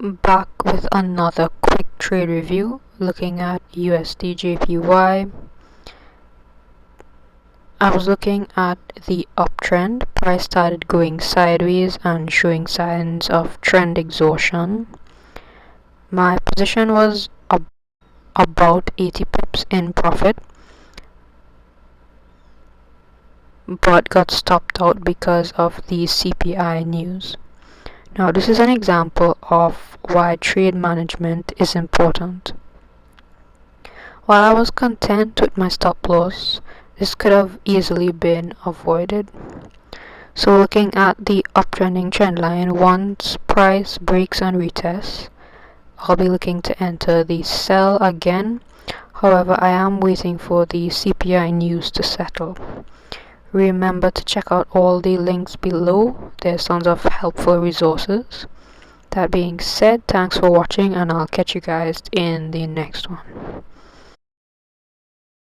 Back with another quick trade review looking at USDJPY. I was looking at the uptrend. Price started going sideways and showing signs of trend exhaustion. My position was about 80 pips in profit, but got stopped out because of the CPI news. Now this is an example of why trade management is important. While I was content with my stop loss, this could have easily been avoided. So looking at the uptrending trend line, once price breaks and retests, I'll be looking to enter the sell again. However, I am waiting for the CPI news to settle. Remember to check out all the links below. There's tons of helpful resources. That being said, thanks for watching and I'll catch you guys in the next one.